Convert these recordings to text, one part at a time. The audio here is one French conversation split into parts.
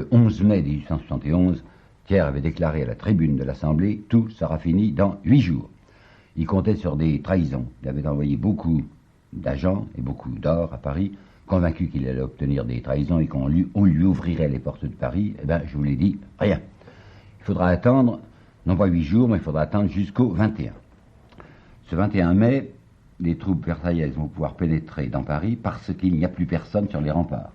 le 11 mai 1871, Thiers avait déclaré à la tribune de l'Assemblée « Tout sera fini dans 8 jours ». Il comptait sur des trahisons. Il avait envoyé beaucoup d'agents et beaucoup d'or à Paris, convaincu qu'il allait obtenir des trahisons et qu'on lui ouvrirait les portes de Paris. Eh bien, je vous l'ai dit, rien. Il faudra attendre, non pas 8 jours, mais il faudra attendre jusqu'au 21. Ce 21 mai, les troupes versaillaises vont pouvoir pénétrer dans Paris parce qu'il n'y a plus personne sur les remparts.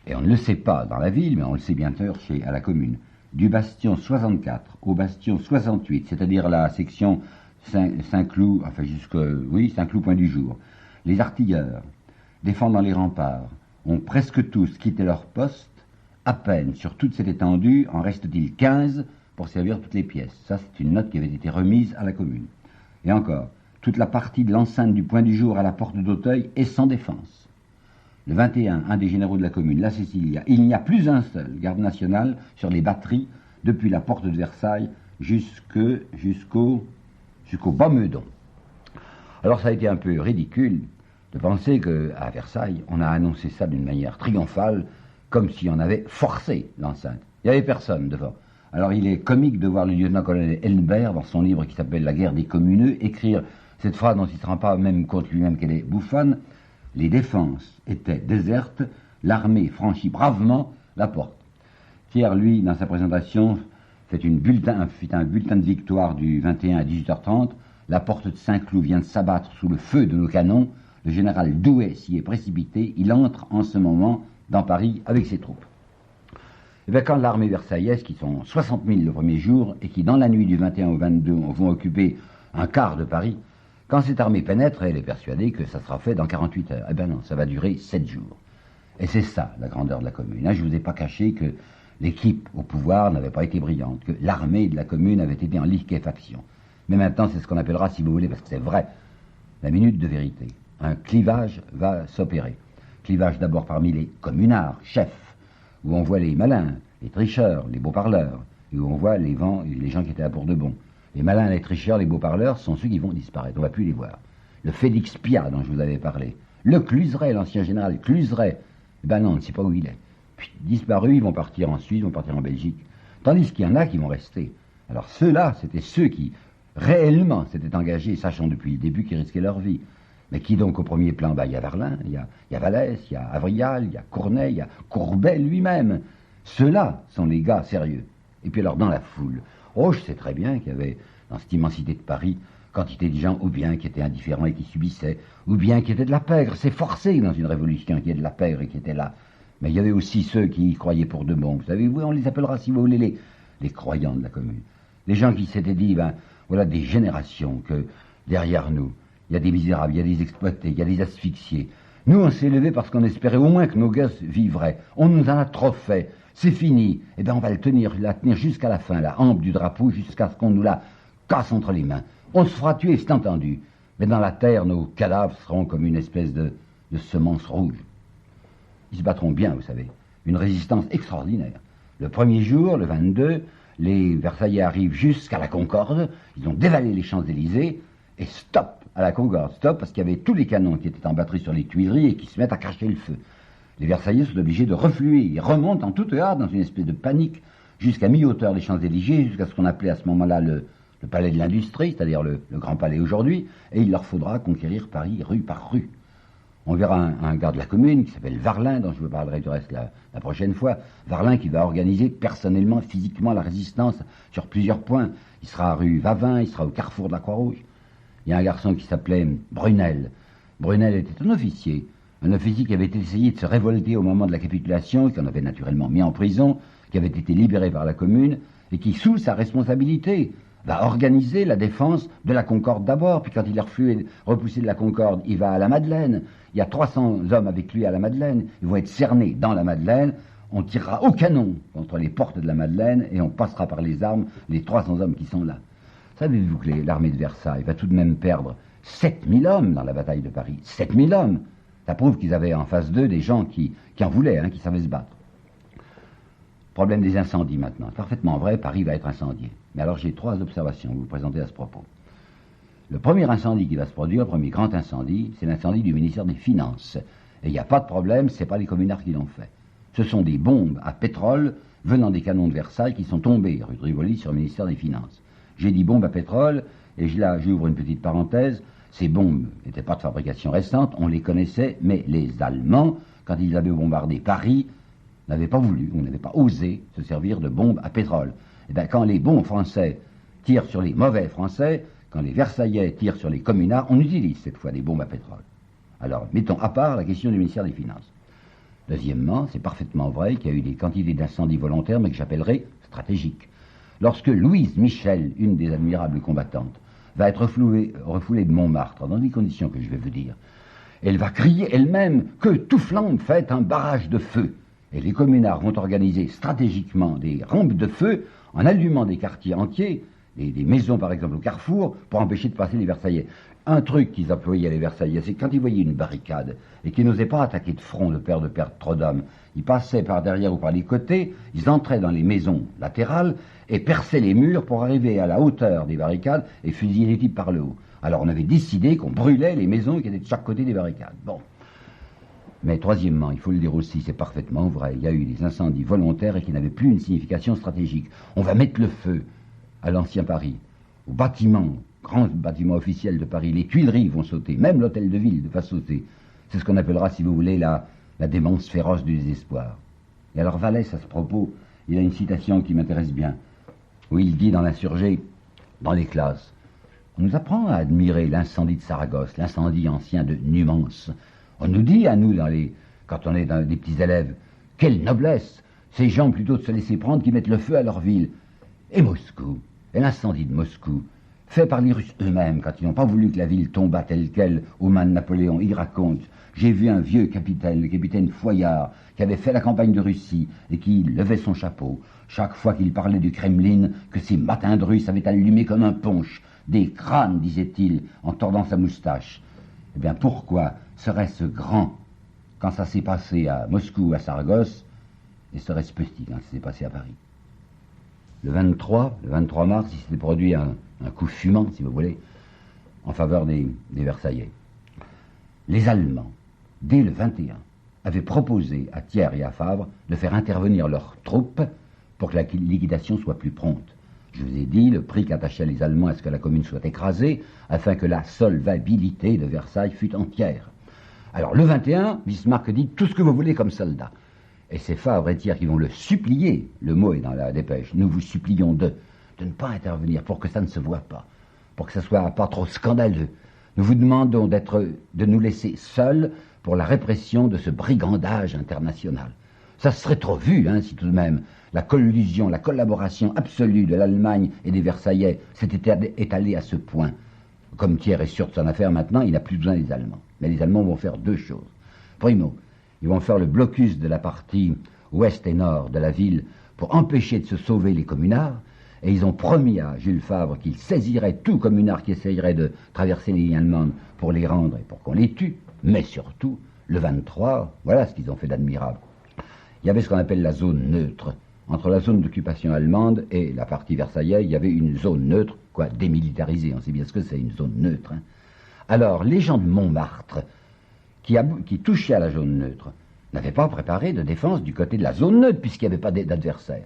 Et on ne le sait pas dans la ville, mais on le sait bien sûr à la commune. Du bastion 64 au bastion 68, c'est-à-dire la section Saint-Cloud, enfin Saint-Cloud point du jour, les artilleurs, défendant les remparts, ont presque tous quitté leur poste. À peine sur toute cette étendue en reste-t-il 15 pour servir toutes les pièces. Ça, c'est une note qui avait été remise à la commune. Et encore, toute la partie de l'enceinte du point du jour à la porte d'Auteuil est sans défense. Le 21, un des généraux de la commune, la Cécilia, il n'y a plus un seul garde national sur les batteries depuis la porte de Versailles jusqu'au Bas-Meudon. Alors ça a été un peu ridicule de penser qu'à Versailles, on a annoncé ça d'une manière triomphale, comme si on avait forcé l'enceinte. Il n'y avait personne devant. Alors il est comique de voir le lieutenant-colonel Elbert, dans son livre qui s'appelle La guerre des communeux, écrire cette phrase dont il ne se rend pas même compte lui-même qu'elle est bouffonne. Les défenses étaient désertes, l'armée franchit bravement la porte. Thiers, lui, dans sa présentation, fit un bulletin de victoire du 21 à 18h30. La porte de Saint-Cloud vient de s'abattre sous le feu de nos canons. Le général Douai s'y est précipité. Il entre en ce moment dans Paris avec ses troupes. Et bien, quand l'armée versaillaise, qui sont 60 000 le premier jour, et qui dans la nuit du 21 au 22 vont occuper un quart de Paris, quand cette armée pénètre, elle est persuadée que ça sera fait dans 48 heures. Eh bien non, ça va durer 7 jours. Et c'est ça, la grandeur de la commune. Je ne vous ai pas caché que l'équipe au pouvoir n'avait pas été brillante, que l'armée de la commune avait été en liquéfaction. Mais maintenant, c'est ce qu'on appellera, si vous voulez, parce que c'est vrai, la minute de vérité. Un clivage va s'opérer. Clivage d'abord parmi les communards, chefs, où on voit les malins, les tricheurs, les beaux-parleurs, et où on voit les gens qui étaient là pour de bon. Les malins, les tricheurs, les beaux-parleurs sont ceux qui vont disparaître. On ne va plus les voir. Le Félix Piat, dont je vous avais parlé. Le Cluseret, l'ancien général Cluseret. Eh ben non, on ne sait pas où il est. Puis, disparus, ils vont partir en Suisse, ils vont partir en Belgique. Tandis qu'il y en a qui vont rester. Alors ceux-là, c'était ceux qui, réellement, s'étaient engagés, sachant depuis le début qu'ils risquaient leur vie. Mais qui donc au premier plan? Il y a Varlin, il y a Vallès, il y a Avrial, il y a Cournet, il y a Courbet lui-même. Ceux-là sont les gars sérieux. Et puis alors, dans la foule, je sais très bien qu'il y avait, dans cette immensité de Paris, quantité de gens, ou bien qui étaient indifférents et qui subissaient, ou bien qui étaient de la pègre. C'est forcé dans une révolution qu'il y ait de la pègre et qui étaient là. Mais il y avait aussi ceux qui y croyaient pour de bon. Vous savez, on les appellera, si vous voulez, les croyants de la commune. Les gens qui s'étaient dit, voilà des générations que derrière nous, il y a des misérables, il y a des exploités, il y a des asphyxiés. Nous, on s'est levés parce qu'on espérait au moins que nos gosses vivraient. On nous en a trop fait. C'est fini. Eh bien, on va la tenir jusqu'à la fin, la hampe du drapeau, jusqu'à ce qu'on nous la casse entre les mains. On se fera tuer, c'est entendu. Mais dans la terre, nos cadavres seront comme une espèce de semence rouge. Ils se battront bien, vous savez. Une résistance extraordinaire. Le premier jour, le 22, les Versaillais arrivent jusqu'à la Concorde. Ils ont dévalé les Champs-Élysées. Et stop à la Concorde. Stop parce qu'il y avait tous les canons qui étaient en batterie sur les Tuileries et qui se mettent à cracher le feu. Les Versaillais sont obligés de refluer. Ils remontent en toute hâte dans une espèce de panique jusqu'à mi-hauteur des Champs-Élysées, jusqu'à ce qu'on appelait à ce moment-là le palais de l'industrie, c'est-à-dire le grand palais aujourd'hui, et il leur faudra conquérir Paris rue par rue. On verra un gars de la commune qui s'appelle Varlin, dont je vous parlerai du reste la prochaine fois. Varlin qui va organiser personnellement, physiquement la résistance sur plusieurs points. Il sera à rue Vavin, il sera au carrefour de la Croix-Rouge. Il y a un garçon qui s'appelait Brunel. Brunel était un officier qui avait essayé de se révolter au moment de la capitulation, qui en avait naturellement mis en prison, qui avait été libéré par la commune, et qui, sous sa responsabilité, va organiser la défense de la Concorde d'abord, puis quand il est repoussé de la Concorde, il va à la Madeleine. Il y a 300 hommes avec lui à la Madeleine, ils vont être cernés dans la Madeleine, on tirera au canon contre les portes de la Madeleine, et on passera par les armes les 300 hommes qui sont là. Savez-vous que l'armée de Versailles va tout de même perdre 7000 hommes dans la bataille de Paris? 7000 hommes. Ça prouve qu'ils avaient en face d'eux des gens qui en voulaient, qui savaient se battre. Problème des incendies maintenant. C'est parfaitement vrai, Paris va être incendié. Mais alors j'ai 3 observations à vous présenter à ce propos. Le premier incendie qui va se produire, le premier grand incendie, c'est l'incendie du ministère des Finances. Et il n'y a pas de problème, ce n'est pas les communards qui l'ont fait. Ce sont des bombes à pétrole venant des canons de Versailles qui sont tombées rue de Rivoli sur le ministère des Finances. J'ai dit bombes à pétrole, et là j'ouvre une petite parenthèse. Ces bombes n'étaient pas de fabrication récente, on les connaissait, mais les Allemands, quand ils avaient bombardé Paris, n'avaient pas voulu, ou n'avaient pas osé se servir de bombes à pétrole. Et bien quand les bons Français tirent sur les mauvais Français, quand les Versaillais tirent sur les communards, on utilise cette fois des bombes à pétrole. Alors, mettons à part la question du ministère des Finances. Deuxièmement, c'est parfaitement vrai qu'il y a eu des quantités d'incendies volontaires, mais que j'appellerais stratégiques. Lorsque Louise Michel, une des admirables combattantes, va être refoulée de Montmartre, dans les conditions que je vais vous dire, elle va crier elle-même que tout flambe fait un barrage de feu. Et les communards vont organiser stratégiquement des rampes de feu en allumant des quartiers entiers, des maisons par exemple au Carrefour, pour empêcher de passer les Versaillais. Un truc qu'ils employaient les Versaillais, c'est quand ils voyaient une barricade et qu'ils n'osaient pas attaquer de front de peur de perdre trop d'hommes, ils passaient par derrière ou par les côtés, ils entraient dans les maisons latérales et perçaient les murs pour arriver à la hauteur des barricades et fusiller les types par le haut. Alors on avait décidé qu'on brûlait les maisons qui étaient de chaque côté des barricades. Bon. Mais troisièmement, il faut le dire aussi, c'est parfaitement vrai, il y a eu des incendies volontaires et qui n'avaient plus une signification stratégique. On va mettre le feu à l'ancien Paris, aux bâtiments, grands bâtiments officiels de Paris. Les Tuileries vont sauter, même l'hôtel de ville va sauter. C'est ce qu'on appellera, si vous voulez, la démence féroce du désespoir. Et alors Vallès, à ce propos, il a une citation qui m'intéresse bien, où il dit dans l'Insurgé, dans les classes, on nous apprend à admirer l'incendie de Saragosse, l'incendie ancien de Numance. On nous dit à nous, quand on est dans des petits élèves, quelle noblesse, ces gens plutôt de se laisser prendre qui mettent le feu à leur ville. Et Moscou, et l'incendie de Moscou, fait par les Russes eux-mêmes, quand ils n'ont pas voulu que la ville tombât telle qu'elle aux mains de Napoléon, ils racontent, j'ai vu un vieux capitaine, le capitaine Foyard, qui avait fait la campagne de Russie et qui levait son chapeau, chaque fois qu'il parlait du Kremlin, que ces matins de Russes avaient allumé comme un punch, des crânes, disait-il, en tordant sa moustache. Eh bien, pourquoi serait-ce grand quand ça s'est passé à Moscou ou à Saragosse, et serait-ce petit quand ça s'est passé à Paris? Le 23 mars, il s'était produit un coup fumant, si vous voulez, en faveur des Versaillais. Les Allemands, dès le 21, avaient proposé à Thiers et à Fabre de faire intervenir leurs troupes pour que la liquidation soit plus prompte. Je vous ai dit le prix qu'attachaient les Allemands à ce que la commune soit écrasée, afin que la solvabilité de Versailles fût entière. Alors le 21, Bismarck dit tout ce que vous voulez comme soldat. Et c'est Fabre et Thiers qui vont le supplier, le mot est dans la dépêche, nous vous supplions de ne pas intervenir pour que ça ne se voie pas, pour que ça soit pas trop scandaleux. Nous vous demandons de nous laisser seuls pour la répression de ce brigandage international. Ça serait trop vu, si tout de même la collusion, la collaboration absolue de l'Allemagne et des Versaillais s'était étalée à ce point. Comme Thiers est sûr de son affaire maintenant, il n'a plus besoin des Allemands. Mais les Allemands vont faire deux choses. Primo, ils vont faire le blocus de la partie ouest et nord de la ville pour empêcher de se sauver les communards, et ils ont promis à Jules Favre qu'ils saisiraient tout communard qui essayerait de traverser les lignes allemandes pour les rendre et pour qu'on les tue, mais surtout, le 23, voilà ce qu'ils ont fait d'admirable. Il y avait ce qu'on appelle la zone neutre. Entre la zone d'occupation allemande et la partie versaillaise, il y avait une zone neutre, démilitarisée, on sait bien ce que c'est, une zone neutre. Alors, les gens de Montmartre, qui touchaient à la zone neutre, n'avaient pas préparé de défense du côté de la zone neutre, puisqu'il n'y avait pas d'adversaire.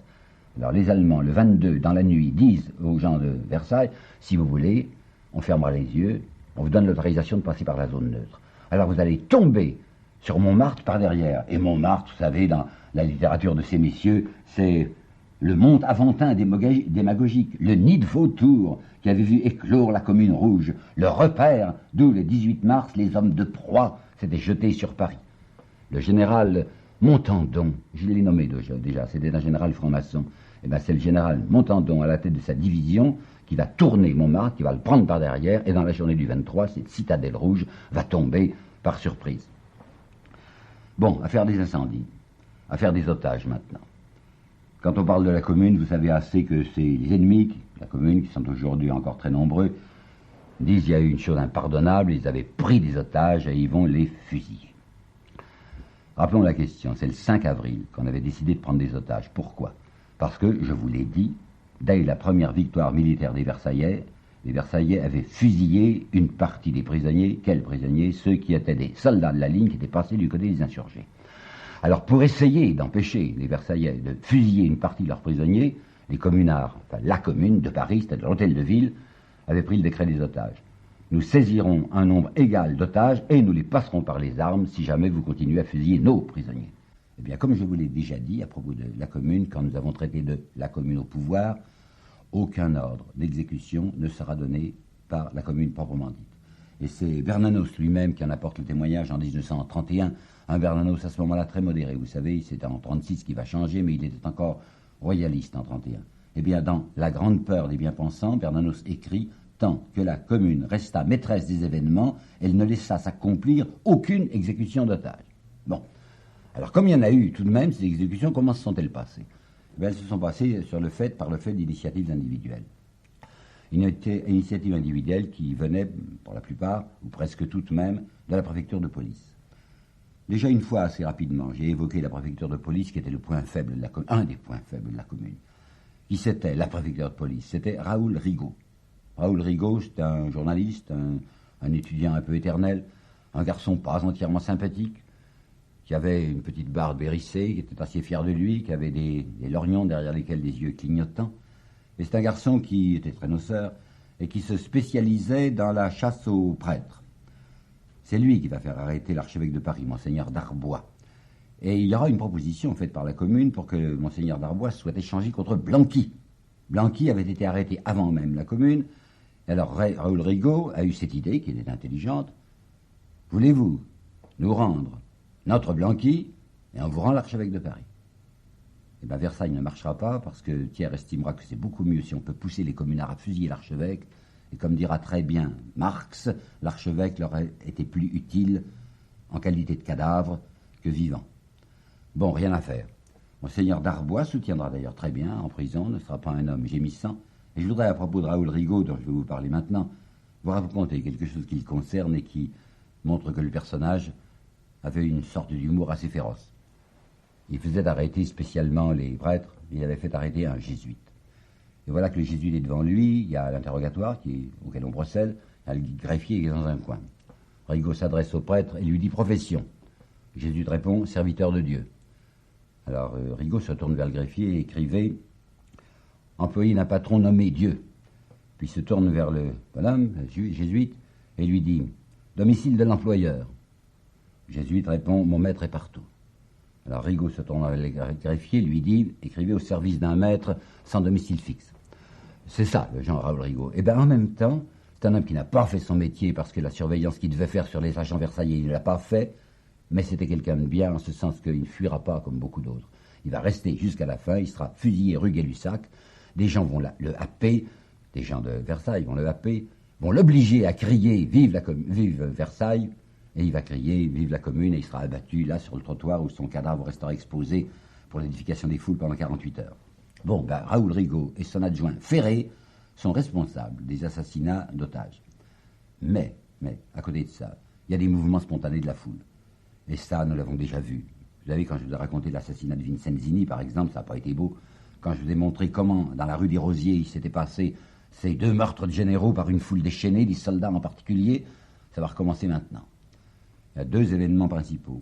Alors les Allemands, le 22, dans la nuit, disent aux gens de Versailles, si vous voulez, on fermera les yeux, on vous donne l'autorisation de passer par la zone neutre. Alors vous allez tomber sur Montmartre par derrière. Et Montmartre, vous savez, dans la littérature de ces messieurs, c'est le monde aventin démagogique, le nid de vautour qui avait vu éclore la Commune Rouge, le repère d'où le 18 mars les hommes de proie s'étaient jetés sur Paris. Le général Montandon, je l'ai nommé déjà, c'était un général franc-maçon, et bien c'est le général Montandon à la tête de sa division qui va tourner Montmartre, qui va le prendre par derrière, et dans la journée du 23, cette citadelle rouge va tomber par surprise. Bon, affaire des incendies, affaire des otages maintenant. Quand on parle de la commune, vous savez assez que c'est les ennemis, la commune, qui sont aujourd'hui encore très nombreux, disent qu'il y a eu une chose impardonnable, ils avaient pris des otages et ils vont les fusiller. Rappelons la question, c'est le 5 avril qu'on avait décidé de prendre des otages. Pourquoi? Parce que, je vous l'ai dit, dès la première victoire militaire des Versaillais, les Versaillais avaient fusillé une partie des prisonniers. Quels prisonniers? Ceux qui étaient des soldats de la ligne qui étaient passés du côté des insurgés. Alors pour essayer d'empêcher les Versaillais de fusiller une partie de leurs prisonniers, les communards, enfin la commune de Paris, c'est-à-dire l'hôtel de ville, avait pris le décret des otages. Nous saisirons un nombre égal d'otages et nous les passerons par les armes si jamais vous continuez à fusiller nos prisonniers. Eh bien, comme je vous l'ai déjà dit à propos de la commune, quand nous avons traité de la commune au pouvoir, aucun ordre d'exécution ne sera donné par la commune proprement dite. Et c'est Bernanos lui-même qui en apporte le témoignage en 1931, un Bernanos à ce moment-là très modéré. Vous savez, c'est en 1936 qu'il va changer, mais il était encore royaliste en 1931. Eh bien, dans La grande peur des bien-pensants, Bernanos écrit « Tant que la commune resta maîtresse des événements, elle ne laissa s'accomplir aucune exécution d'otages. » Bon. Alors, comme il y en a eu tout de même, ces exécutions, comment se sont-elles passées? Eh bien, elles se sont passées par le fait d'initiatives individuelles. Une initiative individuelle qui venait, pour la plupart, ou presque toutes même, de la préfecture de police. Déjà une fois, assez rapidement, j'ai évoqué la préfecture de police qui était le point faible de un des points faibles de la commune. Qui c'était la préfecture de police? C'était Raoul Rigaud. Raoul Rigaud, c'était un journaliste, un étudiant un peu éternel, un garçon pas entièrement sympathique, qui avait une petite barbe hérissée, qui était assez fier de lui, qui avait des lorgnons derrière lesquels des yeux clignotants. Et c'est un garçon qui était très noceur et qui se spécialisait dans la chasse aux prêtres. C'est lui qui va faire arrêter l'archevêque de Paris, Monseigneur Darbois. Et il y aura une proposition faite par la commune pour que Monseigneur Darbois soit échangé contre Blanqui. Blanqui avait été arrêté avant même la commune. Et alors Raoul Rigaud a eu cette idée, qui était intelligente. Voulez-vous nous rendre notre Blanqui et on vous rend l'archevêque de Paris? Eh bien, Versailles ne marchera pas parce que Thiers estimera que c'est beaucoup mieux si on peut pousser les communards à fusiller l'archevêque. Et comme dira très bien Marx, l'archevêque leur a été plus utile en qualité de cadavre que vivant. Bon, rien à faire. Monseigneur Darbois soutiendra d'ailleurs très bien en prison, ne sera pas un homme gémissant. Et je voudrais, à propos de Raoul Rigaud, dont je vais vous parler maintenant, vous raconter quelque chose qui le concerne et qui montre que le personnage avait une sorte d'humour assez féroce. Il faisait arrêter spécialement les prêtres, il avait fait arrêter un jésuite. Et voilà que le jésuite est devant lui, il y a l'interrogatoire auquel on procède, il y a le greffier qui est dans un coin. Rigaud s'adresse au prêtre et lui dit « profession ». Le jésuite répond « serviteur de Dieu ». Alors Rigaud se tourne vers le greffier et écrivait « employé d'un patron nommé Dieu ». Puis il se tourne vers le bonhomme, le jésuite, et lui dit « domicile de l'employeur ». Le jésuite répond « mon maître est partout ». Alors Rigaud se tourne vers le greffier, lui dit « écrivez au service d'un maître sans domicile fixe ». C'est ça, le Jean Raoul Rigaud. Et bien en même temps, c'est un homme qui n'a pas fait son métier parce que la surveillance qu'il devait faire sur les agents versaillais, il ne l'a pas fait, mais c'était quelqu'un de bien en ce sens qu'il ne fuira pas comme beaucoup d'autres. Il va rester jusqu'à la fin, il sera fusillé rue Gay-Lussac, des gens vont le happer, des gens de Versailles vont le happer, vont l'obliger à crier « vive Versailles », et il va crier « vive la commune » et il sera abattu là sur le trottoir où son cadavre restera exposé pour l'édification des foules pendant 48 heures. Bon, ben, Raoul Rigaud et son adjoint Ferré sont responsables des assassinats d'otages. Mais, à côté de ça, il y a des mouvements spontanés de la foule. Et ça, nous l'avons déjà vu. Vous savez, quand je vous ai raconté l'assassinat de Vincenzini, par exemple, ça n'a pas été beau. Quand je vous ai montré comment, dans la rue des Rosiers, il s'était passé ces 2 meurtres de généraux par une foule déchaînée, des soldats en particulier, ça va recommencer maintenant. Il y a 2 événements principaux.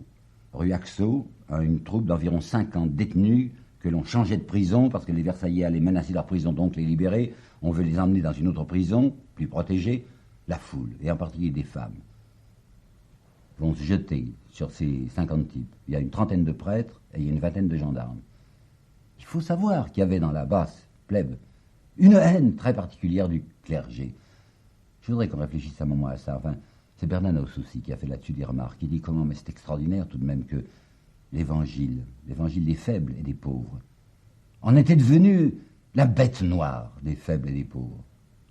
Rue Axo, une troupe d'environ 50 détenus que l'on changeait de prison parce que les Versaillais allaient menacer leur prison, donc les libérer. On veut les emmener dans une autre prison, plus protégée. La foule, et en particulier des femmes, vont se jeter sur ces 50 types. Il y a une trentaine de prêtres et il y a une vingtaine de gendarmes. Il faut savoir qu'il y avait dans la basse plèbe une haine très particulière du clergé. Je voudrais qu'on réfléchisse un moment à ça. Enfin, c'est Bernanos aussi qui a fait là-dessus des remarques. Il dit comment, mais c'est extraordinaire tout de même que l'évangile des faibles et des pauvres, en était devenu la bête noire des faibles et des pauvres.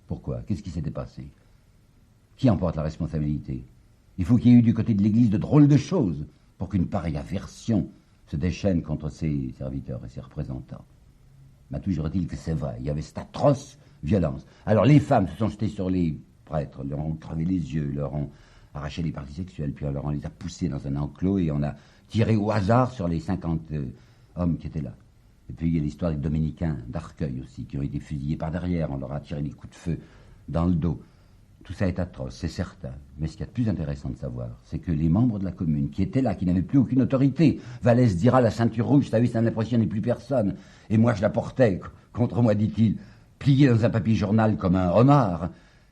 Pourquoi? Qu'est-ce qui s'était passé? Qui en porte la responsabilité? Il faut qu'il y ait eu du côté de l'Église de drôles de choses pour qu'une pareille aversion se déchaîne contre ses serviteurs et ses représentants. Mais toujours est-il que c'est vrai, il y avait cette atroce violence. Alors les femmes se sont jetées sur les prêtres, leur ont crevé les yeux, leur ont arraché les parties sexuelles, puis alors on les a poussés dans un enclos et on a tiré au hasard sur les 50 hommes qui étaient là. Et puis il y a l'histoire des dominicains d'Arcueil aussi, qui ont été fusillés par derrière, on leur a tiré des coups de feu dans le dos. Tout ça est atroce, c'est certain. Mais ce qu'il y a de plus intéressant de savoir, c'est que les membres de la commune qui étaient là, qui n'avaient plus aucune autorité, Vallès dira la ceinture rouge, vous savez, ça n'impressionnait plus personne. Et moi, je la portais contre moi, dit-il, pliée dans un papier journal comme un homard.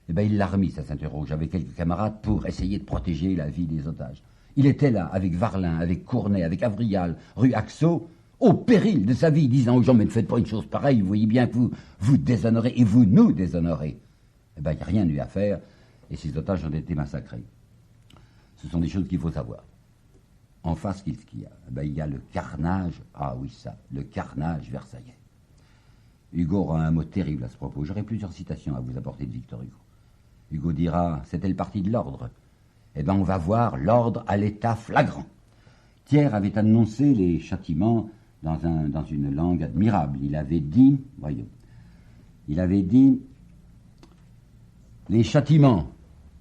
Eh bien, il l'a remis, sa ceinture rouge, avec quelques camarades pour essayer de protéger la vie des otages. Il était là, avec Varlin, avec Cournet, avec Avrial, rue Axo, au péril de sa vie, disant aux gens, mais ne faites pas une chose pareille, vous voyez bien que vous déshonorez, et vous nous déshonorez. Eh bien, il n'y a rien eu à faire, et ces otages ont été massacrés. Ce sont des choses qu'il faut savoir. En face, qu'est-ce qu'il y a? Eh bien, il y a le carnage, ah oui ça, le carnage versaillais. Hugo aura un mot terrible à ce propos. J'aurai plusieurs citations à vous apporter de Victor Hugo. Hugo dira, c'était le parti de l'ordre. Eh bien, on va voir l'ordre à l'état flagrant. Thiers avait annoncé les châtiments dans une langue admirable. Il avait dit, voyons, les châtiments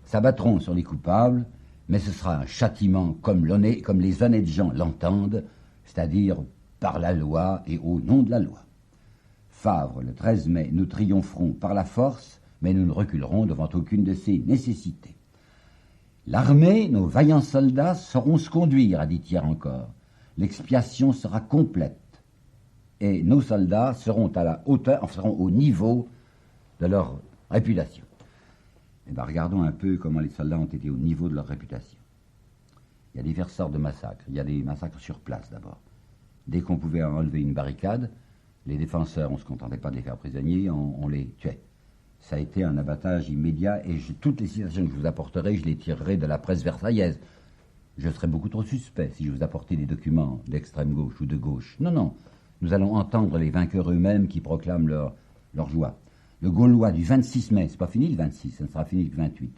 s'abattront sur les coupables, mais ce sera un châtiment comme les honnêtes gens l'entendent, c'est-à-dire par la loi et au nom de la loi. Favre, le 13 mai, nous triompherons par la force, mais nous ne reculerons devant aucune de ces nécessités. L'armée, nos vaillants soldats, sauront se conduire, a dit Thiers encore. L'expiation sera complète, et nos soldats seront à la hauteur, seront au niveau de leur réputation. Eh bien, regardons un peu comment les soldats ont été au niveau de leur réputation. Il y a diverses sortes de massacres. Il y a des massacres sur place, d'abord. Dès qu'on pouvait enlever une barricade, les défenseurs, on ne se contentait pas de les faire prisonniers, on les tuait. Ça a été un abattage immédiat, et toutes les citations que je vous apporterai, je les tirerai de la presse versaillaise. Je serais beaucoup trop suspect si je vous apportais des documents d'extrême gauche ou de gauche. Non, non, nous allons entendre les vainqueurs eux-mêmes qui proclament leur joie. Le Gaulois du 26 mai, c'est pas fini le 26, ça ne sera fini le 28.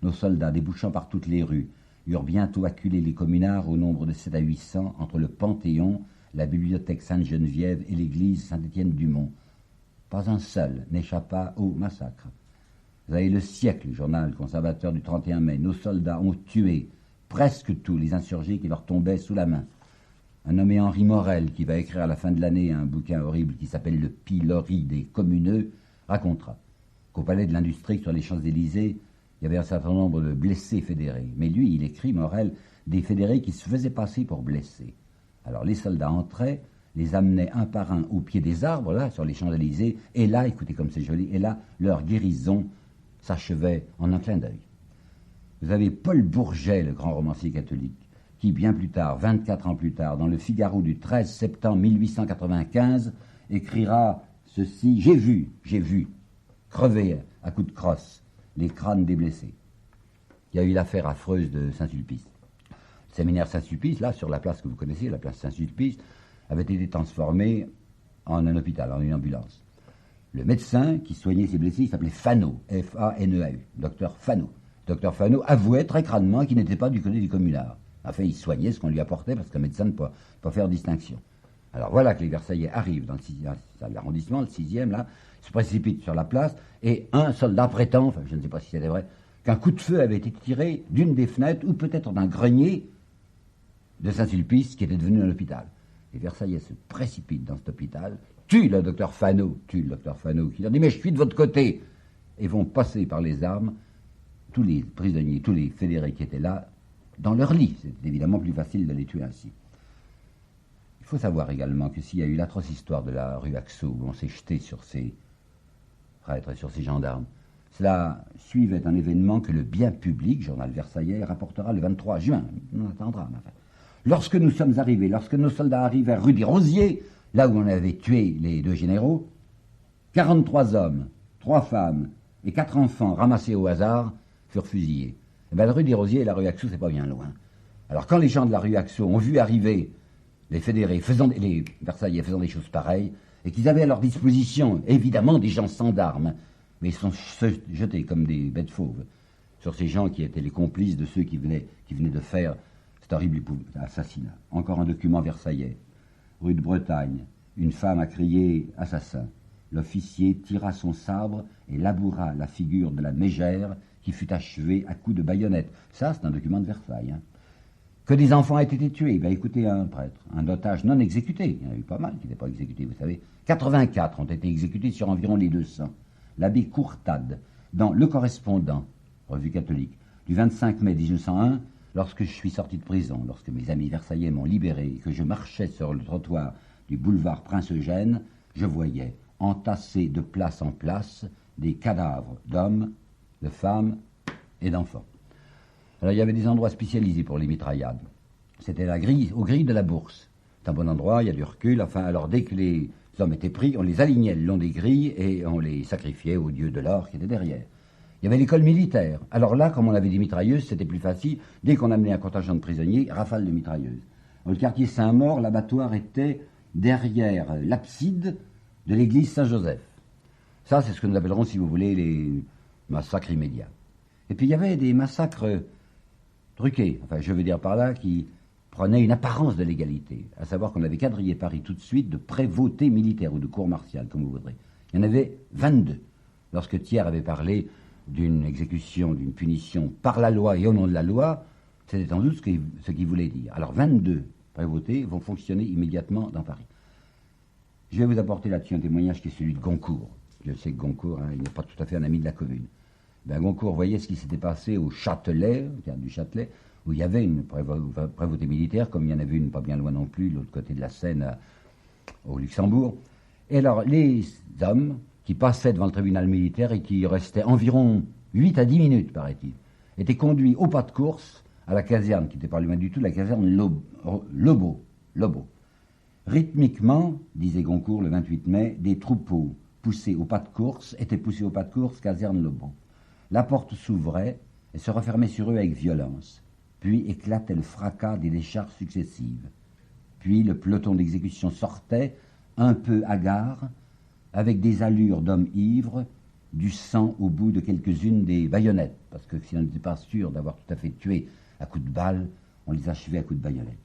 Nos soldats, débouchant par toutes les rues, eurent bientôt acculé les communards au nombre de 7 à 800 entre le Panthéon, la bibliothèque Sainte-Geneviève et l'église Saint-Étienne-du-Mont. Pas un seul n'échappa au massacre. Vous avez Le Siècle, journal conservateur du 31 mai. Nos soldats ont tué presque tous les insurgés qui leur tombaient sous la main. Un nommé Henri Morel, qui va écrire à la fin de l'année un bouquin horrible qui s'appelle Le Pilori des communeux, racontera qu'au palais de l'Industrie, sur les Champs-Élysées, il y avait un certain nombre de blessés fédérés. Mais lui, il écrit, Morel, des fédérés qui se faisaient passer pour blessés. Alors les soldats entraient, les amenaient un par un au pied des arbres, là, sur les Champs-Élysées, et là, écoutez comme c'est joli, et là, leur guérison s'achevait en un clin d'œil. Vous avez Paul Bourget, le grand romancier catholique, qui, bien plus tard, 24 ans plus tard, dans le Figaro du 13 septembre 1895, écrira ceci: j'ai vu, crever à coups de crosse les crânes des blessés. Il y a eu l'affaire affreuse de Saint-Sulpice. Le séminaire Saint-Sulpice, là, sur la place que vous connaissez, la place Saint-Sulpice, avait été transformé en un hôpital, en une ambulance. Le médecin qui soignait ses blessés, il s'appelait Fanot, F-A-N-E-A-U, docteur Fanot. Docteur Fanot avouait très crânement qu'il n'était pas du côté du communard. Enfin, il soignait ce qu'on lui apportait, parce qu'un médecin ne peut pas faire distinction. Alors voilà que les Versaillais arrivent dans l'arrondissement, le 6e, là, se précipitent sur la place, et un soldat prétend, enfin je ne sais pas si c'était vrai, qu'un coup de feu avait été tiré d'une des fenêtres, ou peut-être d'un grenier de Saint-Sulpice, qui était devenu un hôpital. Les Versaillais se précipitent dans cet hôpital, tuent le docteur Fanot, qui leur dit « mais je suis de votre côté !» et vont passer par les armes tous les prisonniers, tous les fédérés qui étaient là, dans leur lit. C'est évidemment plus facile de les tuer ainsi. Il faut savoir également que s'il y a eu l'atroce histoire de la rue Axo, où on s'est jeté sur ces prêtres et sur ces gendarmes, cela suivait un événement que le Bien Public, journal versaillais, rapportera le 23 juin. On attendra, enfin. Lorsque nous sommes arrivés, lorsque nos soldats arrivèrent rue des Rosiers, là où on avait tué les 2 généraux, 43 hommes, 3 femmes et 4 enfants ramassés au hasard furent fusillés. Et bien, la rue des Rosiers et la rue Axo, c'est pas bien loin. Alors, quand les gens de la rue Axo ont vu arriver les fédérés, les Versaillais faisant des choses pareilles, et qu'ils avaient à leur disposition, évidemment, des gens sans armes, mais ils sont jetés comme des bêtes fauves sur ces gens qui étaient les complices de ceux qui venaient de faire cet horrible assassinat. Encore un document versaillais. Rue de Bretagne, une femme a crié « assassin ». L'officier tira son sabre et laboura la figure de la mégère qui fut achevée à coups de baïonnette. Ça, c'est un document de Versailles. Hein. Que des enfants aient été tués. Ben, écoutez, un prêtre, un otage non exécuté. Il y en a eu pas mal qui n'étaient pas exécutés, vous savez. 84 ont été exécutés sur environ les 200. L'abbé Courtade, dans Le Correspondant, revue catholique, du 25 mai 1901, lorsque je suis sorti de prison, lorsque mes amis versaillais m'ont libéré et que je marchais sur le trottoir du boulevard Prince-Eugène, je voyais, entassés de place en place, des cadavres d'hommes, de femmes et d'enfants. Alors il y avait des endroits spécialisés pour les mitraillades. C'était aux grilles de la Bourse. C'est un bon endroit, il y a du recul. Enfin, alors dès que les hommes étaient pris, on les alignait le long des grilles et on les sacrifiait au dieu de l'or qui était derrière. Il y avait l'école militaire. Alors là, comme on avait des mitrailleuses, c'était plus facile. Dès qu'on amenait un contingent de prisonniers, rafale de mitrailleuses. Dans le quartier Saint-Maur, l'abattoir était derrière l'abside de l'église Saint-Joseph. Ça, c'est ce que nous appellerons, si vous voulez, les massacres immédiats. Et puis il y avait des massacres truqués, enfin je veux dire par là, qui prenaient une apparence de légalité, à savoir qu'on avait quadrillé Paris tout de suite de prévôtés militaires ou de cours martiales, comme vous voudrez. Il y en avait 22. Lorsque Thiers avait parlé d'une exécution, d'une punition par la loi et au nom de la loi, c'était sans doute ce qu'il voulait dire. Alors 22 prévôtés vont fonctionner immédiatement dans Paris. Je vais vous apporter là-dessus un témoignage qui est celui de Goncourt. Je sais que Goncourt, il n'est pas tout à fait un ami de la commune. Ben, Goncourt voyait ce qui s'était passé au Châtelet, du Châtelet, où il y avait une prévôté militaire, comme il y en avait une pas bien loin non plus, de l'autre côté de la Seine, au Luxembourg. Et alors, les hommes qui passaient devant le tribunal militaire et qui restaient environ 8 à 10 minutes, paraît-il, étaient conduits au pas de course à la caserne, qui n'était pas loin du tout, la caserne Lobau. Rythmiquement, disait Goncourt le 28 mai, des troupeaux poussés au pas de course, caserne Lobau. La porte s'ouvrait et se refermait sur eux avec violence. Puis éclatait le fracas des décharges successives. Puis le peloton d'exécution sortait, un peu hagard, avec des allures d'hommes ivres, du sang au bout de quelques-unes des baïonnettes, parce que si on n'était pas sûr d'avoir tout à fait tué à coups de balle, on les achevait à coups de baïonnette.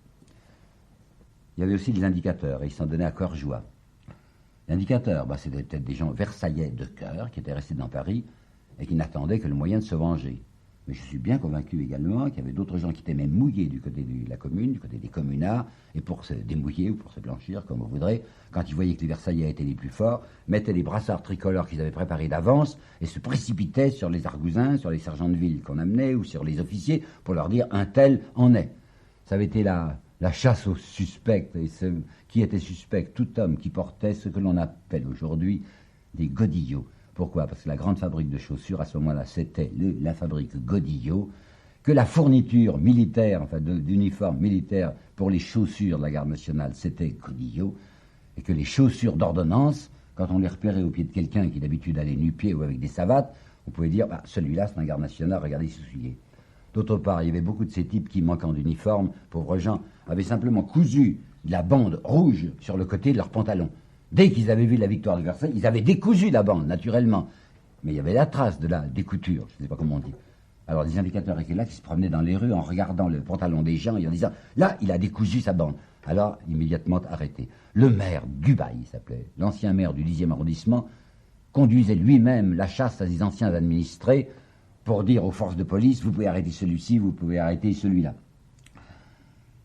Il y avait aussi des indicateurs, et ils s'en donnaient à cœur joie. L'indicateurs, c'était peut-être des gens versaillais de cœur, qui étaient restés dans Paris, et qui n'attendaient que le moyen de se venger. Mais je suis bien convaincu également qu'il y avait d'autres gens qui étaient même mouillés du côté de la commune, du côté des communards, et pour se démouiller ou pour se blanchir, comme vous voudrez, quand ils voyaient que les Versaillais étaient les plus forts, mettaient les brassards tricolores qu'ils avaient préparés d'avance et se précipitaient sur les argousins, sur les sergents de ville qu'on amenait, ou sur les officiers, pour leur dire « un tel en est ». Ça avait été la chasse aux suspects, et qui était suspect, tout homme qui portait ce que l'on appelle aujourd'hui des godillots. Pourquoi ? Parce que la grande fabrique de chaussures, à ce moment-là, c'était la fabrique Godillot, que la fourniture militaire, enfin d'uniformes militaires pour les chaussures de la garde nationale, c'était Godillot, et que les chaussures d'ordonnance, quand on les repérait au pied de quelqu'un qui d'habitude allait nu-pied ou avec des savates, on pouvait dire, celui-là c'est un garde national, regardez ses souliers. D'autre part, il y avait beaucoup de ces types qui, manquant d'uniforme, pauvres gens, avaient simplement cousu de la bande rouge sur le côté de leur pantalon. Dès qu'ils avaient vu la victoire de Versailles, ils avaient décousu la bande, naturellement. Mais il y avait la trace de la découture, je ne sais pas comment on dit. Alors des indicateurs étaient là qui se promenaient dans les rues en regardant le pantalon des gens et en disant « Là, il a décousu sa bande ». Alors, immédiatement arrêté. Le maire Dubail, il s'appelait, l'ancien maire du 10e arrondissement, conduisait lui-même la chasse à ses anciens administrés pour dire aux forces de police « Vous pouvez arrêter celui-ci, vous pouvez arrêter celui-là ».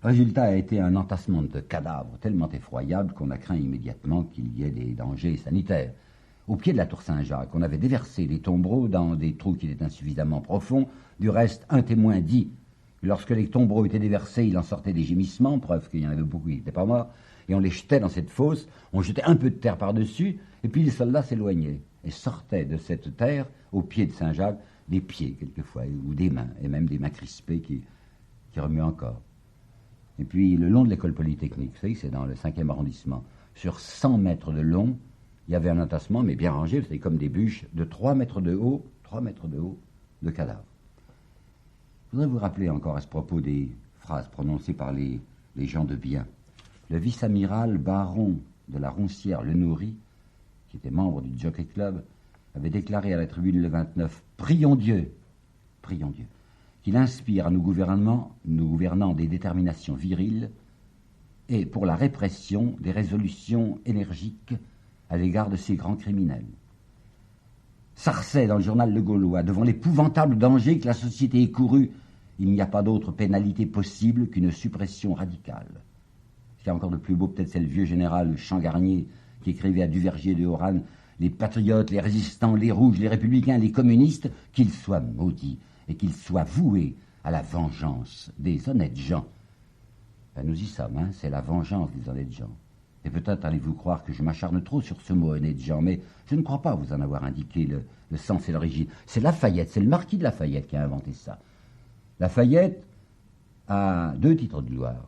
Résultat a été un entassement de cadavres tellement effroyable qu'on a craint immédiatement qu'il y ait des dangers sanitaires. Au pied de la tour Saint-Jacques, on avait déversé des tombereaux dans des trous qui étaient insuffisamment profonds. Du reste, un témoin dit que lorsque les tombereaux étaient déversés, il en sortait des gémissements, preuve qu'il y en avait beaucoup qui n'étaient pas morts, et on les jetait dans cette fosse, on jetait un peu de terre par-dessus, et puis les soldats s'éloignaient et sortaient de cette terre, au pied de Saint-Jacques, des pieds quelquefois, ou des mains, et même des mains crispées qui remuaient encore. Et puis, le long de l'école polytechnique, vous savez, c'est dans le 5e arrondissement, sur 100 mètres de long, il y avait un entassement, mais bien rangé, c'était comme des bûches, de 3 mètres de haut, de cadavres. Je voudrais vous rappeler encore à ce propos des phrases prononcées par les gens de bien. Le vice-amiral baron de la Roncière Le Nourri, qui était membre du Jockey Club, avait déclaré à la tribune le 29 « Prions Dieu, qu'il inspire à nos gouvernants des déterminations viriles et pour la répression des résolutions énergiques à l'égard de ces grands criminels. » Sarcey, dans le journal Le Gaulois, devant l'épouvantable danger que la société ait couru, il n'y a pas d'autre pénalité possible qu'une suppression radicale. Ce qu'il y a encore de plus beau, peut-être c'est le vieux général Champ-Garnier qui écrivait à Duvergier de Oran, les patriotes, les résistants, les rouges, les républicains, les communistes, qu'ils soient maudits et qu'ils soient voués à la vengeance des honnêtes gens. Ben, nous y sommes, hein, c'est la vengeance des honnêtes gens. Et peut-être allez-vous croire que je m'acharne trop sur ce mot honnête gens, mais je ne crois pas vous en avoir indiqué le sens et l'origine. C'est Lafayette, c'est le marquis de Lafayette qui a inventé ça. Lafayette a 2 titres de gloire.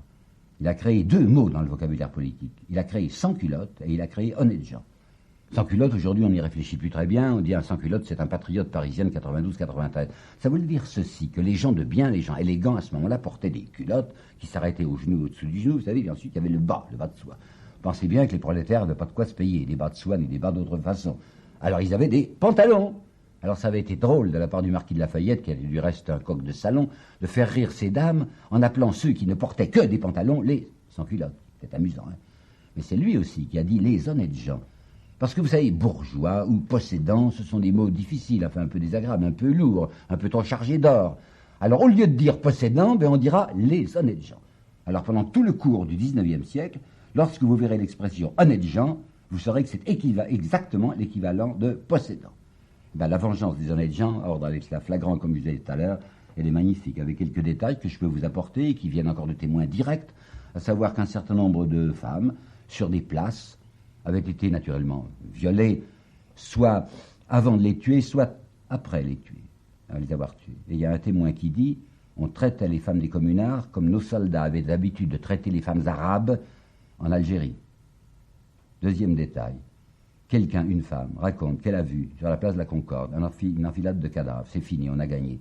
Il a créé 2 mots dans le vocabulaire politique. Il a créé sans-culotte et il a créé honnête gens. Sans-culotte, aujourd'hui, on n'y réfléchit plus très bien. On dit un sans-culotte, c'est un patriote parisien de 92-93. Ça voulait dire ceci, que les gens de bien, les gens élégants, à ce moment-là, portaient des culottes qui s'arrêtaient au genou, au-dessous du genou, vous savez, et ensuite, il y avait le bas de soie. Pensez bien que les prolétaires n'avaient pas de quoi se payer, des bas de soie ni des bas d'autre façon. Alors, ils avaient des pantalons. Alors, ça avait été drôle de la part du marquis de Lafayette, qui était du reste un coq de salon, de faire rire ces dames en appelant ceux qui ne portaient que des pantalons les sans-culottes. C'est amusant, hein. Mais c'est lui aussi qui a dit les honnêtes gens. Parce que vous savez, bourgeois ou possédant, ce sont des mots difficiles, enfin un peu désagréables, un peu lourds, un peu trop chargés d'or. Alors au lieu de dire possédant, ben on dira les honnêtes gens. Alors pendant tout le cours du XIXe siècle, lorsque vous verrez l'expression honnêtes gens, vous saurez que c'est exactement l'équivalent de possédant. Ben, la vengeance des honnêtes gens, ordre avec cela flagrant comme je disais tout à l'heure, elle est magnifique, avec quelques détails que je peux vous apporter et qui viennent encore de témoins directs, à savoir qu'un certain nombre de femmes, sur des places, avaient été naturellement violées, soit avant de les tuer, soit après les tuer, les avoir tués. Et il y a un témoin qui dit, on traitait les femmes des communards comme nos soldats avaient l'habitude de traiter les femmes arabes en Algérie. Deuxième détail, une femme, raconte qu'elle a vu sur la place de la Concorde une enfilade de cadavres. C'est fini, on a gagné.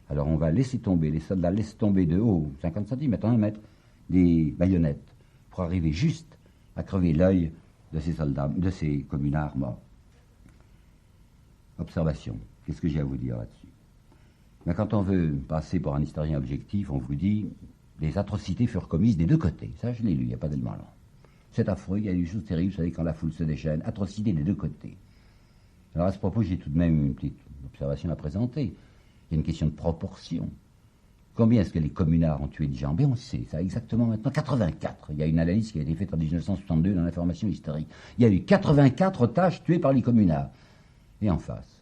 Alors on va laisser tomber, les soldats laissent tomber de haut, 50 cm, 1 mètre, des baïonnettes, pour arriver juste à crever l'œil de ces soldats, de ces communards morts. Observation. Qu'est-ce que j'ai à vous dire là-dessus? Mais quand on veut passer pour un historien objectif, on vous dit les atrocités furent commises des 2 côtés. Ça, je l'ai lu, il n'y a pas d'élément là. C'est affreux, il y a des choses terribles, vous savez, quand la foule se déchaîne. Atrocités des 2 côtés. Alors à ce propos, j'ai tout de même une petite observation à présenter. Il y a une question de proportion. Combien est-ce que les communards ont tué de gens? On sait ça exactement maintenant. 84. Il y a une analyse qui a été faite en 1962 dans l'information historique. Il y a eu 84 otages tués par les communards. Et en face,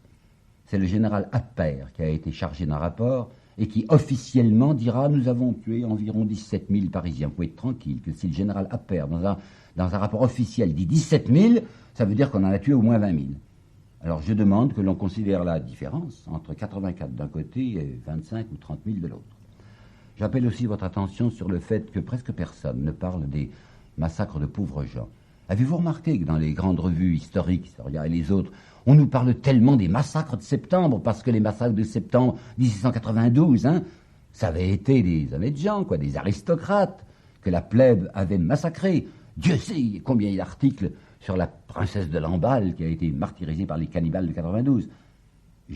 c'est le général Appert qui a été chargé d'un rapport et qui officiellement dira « Nous avons tué environ 17 000 Parisiens ». Vous pouvez être tranquille que si le général Appert, dans un rapport officiel, dit 17 000, ça veut dire qu'on en a tué au moins 20 000. Alors je demande que l'on considère la différence entre 84 d'un côté et 25 ou 30 000 de l'autre. J'appelle aussi votre attention sur le fait que presque personne ne parle des massacres de pauvres gens. Avez-vous remarqué que dans les grandes revues historiques, Historia et les autres, on nous parle tellement des massacres de septembre, parce que les massacres de septembre 1792, ça avait été des honnêtes gens, des aristocrates, que la plèbe avait massacrés. Dieu sait combien il y a d'articles sur la princesse de Lamballe qui a été martyrisée par les cannibales de 92.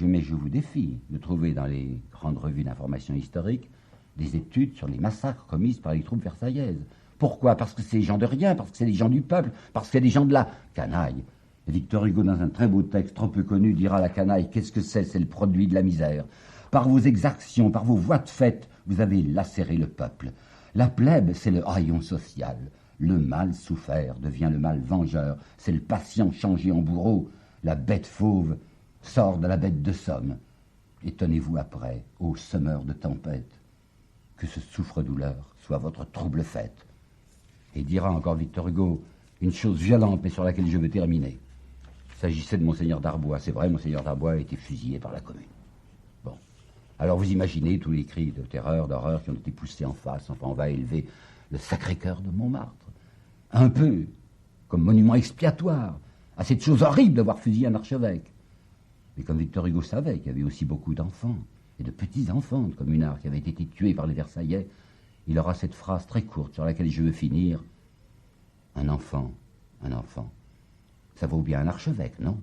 Mais je vous défie de trouver dans les grandes revues d'information historique des études sur les massacres commis par les troupes versaillaises. Pourquoi? Parce que c'est des gens de rien, parce que c'est des gens du peuple, parce que c'est des gens de la canaille. Et Victor Hugo, dans un très beau texte trop peu connu, dira la canaille, qu'est-ce que c'est? C'est le produit de la misère. Par vos exactions, par vos voies de fait, vous avez lacéré le peuple. La plèbe, c'est le haillon social. Le mal souffert devient le mal vengeur. C'est le patient changé en bourreau. La bête fauve sort de la bête de somme. Étonnez-vous après, ô semeur de tempête, que ce souffre-douleur soit votre trouble fête. Et dira encore Victor Hugo une chose violente, mais sur laquelle je veux terminer. Il s'agissait de Monseigneur Darbois. C'est vrai, Monseigneur Darbois a été fusillé par la Commune. Bon. Alors vous imaginez tous les cris de terreur, d'horreur qui ont été poussés en face. Enfin, on va élever le Sacré-Cœur de Montmartre. Un peu comme monument expiatoire à cette chose horrible d'avoir fusillé un archevêque. Mais comme Victor Hugo savait qu'il y avait aussi beaucoup d'enfants, et de petits-enfants de communards qui avaient été tués par les Versaillais, il aura cette phrase très courte sur laquelle je veux finir. Un enfant, ça vaut bien un archevêque, non?